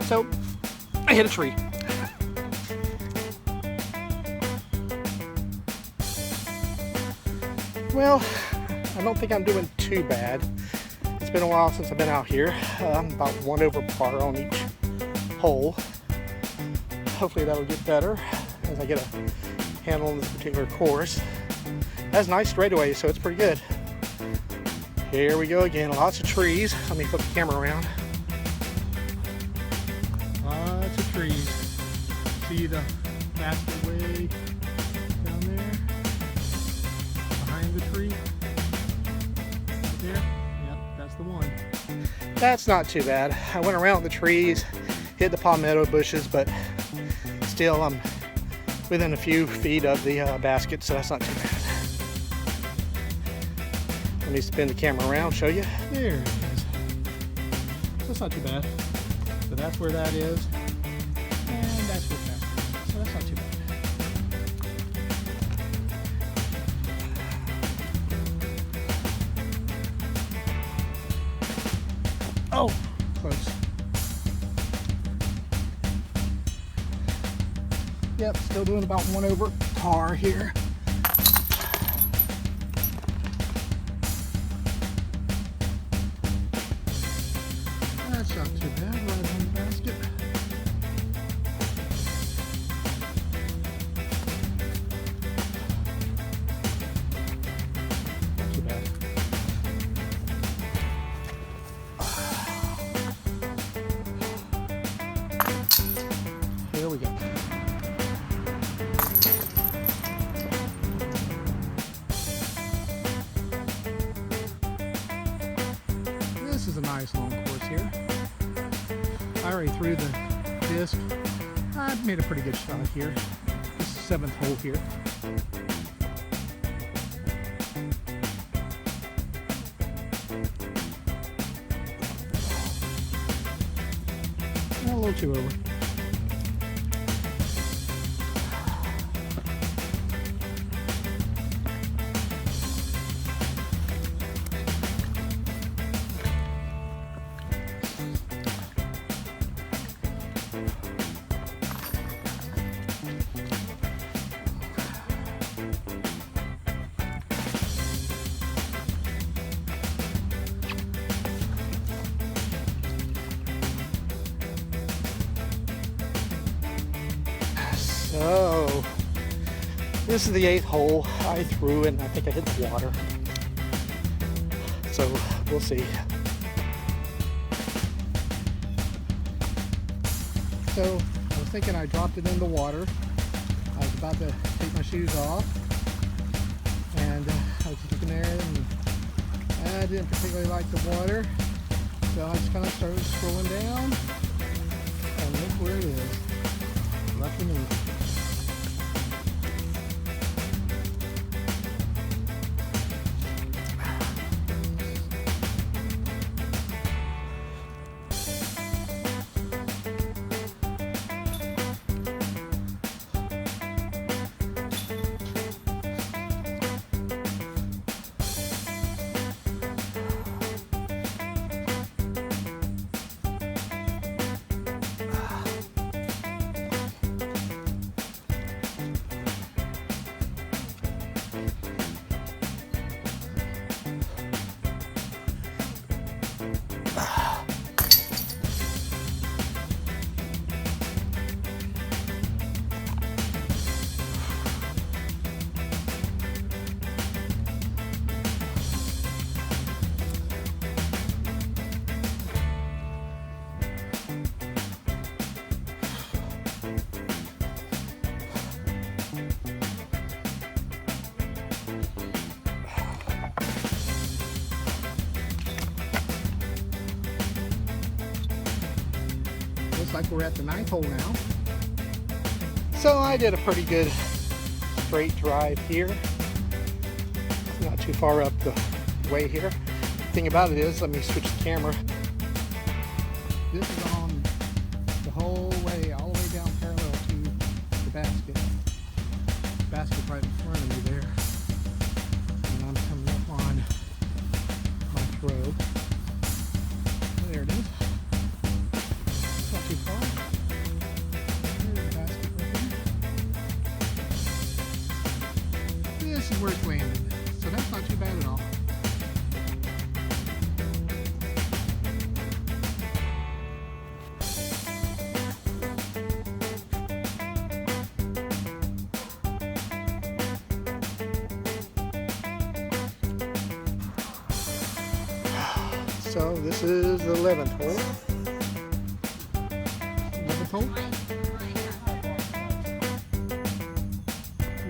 So I hit a tree. Well, I don't think I'm doing too bad. It's been a while since I've been out here. I'm about 1 over par on each hole. Hopefully that'll get better as I get a handle on this particular course. It has nice straightaways, so it's pretty good. Here we go again, lots of trees. Let me flip the camera around. Lots of trees. See the basket way down there? Behind the tree? Right there? Yep, that's the one. That's not too bad. I went around the trees, hit the palmetto bushes, but still I'm within a few feet of the basket, so that's not too bad. Let me spin the camera around, show you. There it is. That's not too bad. So that's where that is, and that's where that is. So that's not too bad. Oh, close. Yep, still doing about 1 over par here. That's not too bad, right on the basket. Not too bad. Here we go. This is a nice long course here. I already threw the disc. I made a pretty good shot here. This is the 7th hole here. A little too over. So, this is the 8th hole. I threw it and I think I hit the water. So, we'll see. So, I was thinking I dropped it in the water. I was about to take my shoes off. And I was looking there and I didn't particularly like the water. So, I just kind of started scrolling down. And look where it is. Left of me. Looks like we're at the 9th hole now. So I did a pretty good straight drive here. Not too far up the way here. The thing about it is, let me switch the camera. This is on the whole way, all the way down parallel to the basket. The basket's right in front of me there. And I'm coming up on my throw. There it is. Not too far. So this is the 11th hole. 11th hole.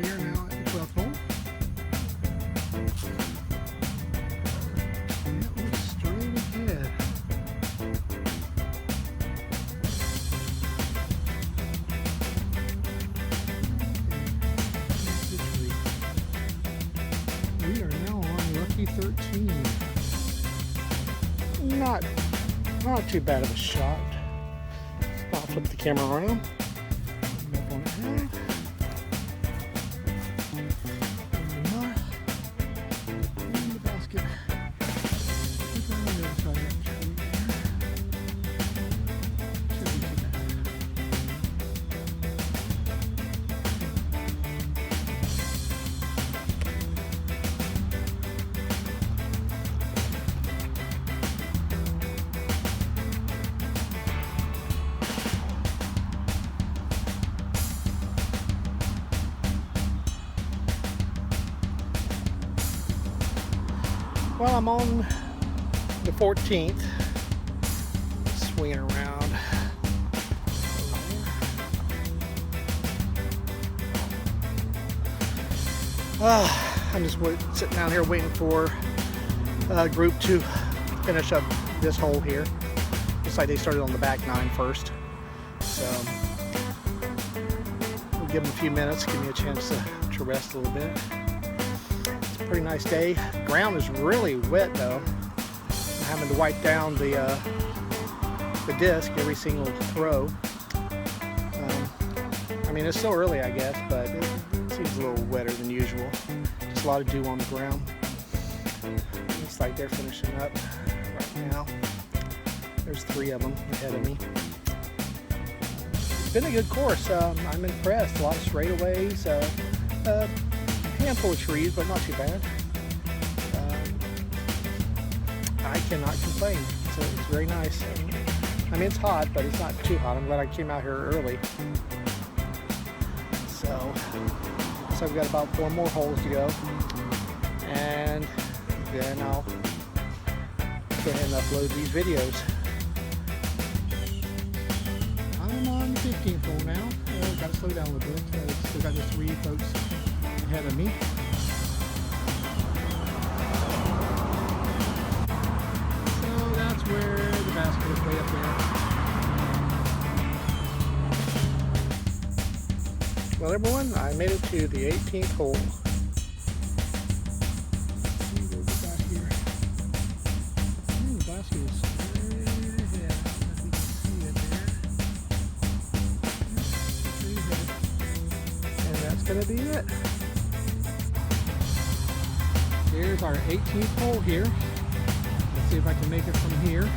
We are now at the 12th hole. It looks straight ahead. We are now on lucky 13. Not too bad of a shot. I'll flip the camera around. Up on half. In the basket. Look on the other side of that tree there. Shouldn't be too bad. Well, I'm on the 14th, swinging around. I'm just sitting down here waiting for a group to finish up this hole here. Looks like they started on the back 9 first. So we'll give them a few minutes, give me a chance to rest a little bit. Pretty nice day. Ground is really wet though. I'm having to wipe down the disc every single throw. I mean, it's still early, I guess, but it seems a little wetter than usual. Just a lot of dew on the ground. Looks like they're finishing up right now. There's 3 of them ahead of me. It's been a good course. I'm impressed. A lot of straightaways. Handful of trees, but not too bad. I cannot complain. It's very nice. I mean, it's hot, but it's not too hot. I'm glad I came out here early. So we've got about 4 more holes to go, and then I'll go ahead and upload these videos. I'm on the 15th hole now. Got to slow down a little bit. Still got the 3 folks ahead of me. So that's where the basket is, way up there. Well, everyone, I made it to the 18th hole. Let's see what we got here. The basket is straight ahead. I don't know if we can see it there. Straight ahead. And that's going to be it. Here's our 18th hole here. Let's see if I can make it from here.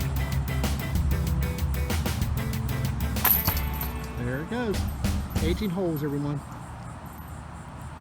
There it goes. 18 holes, everyone.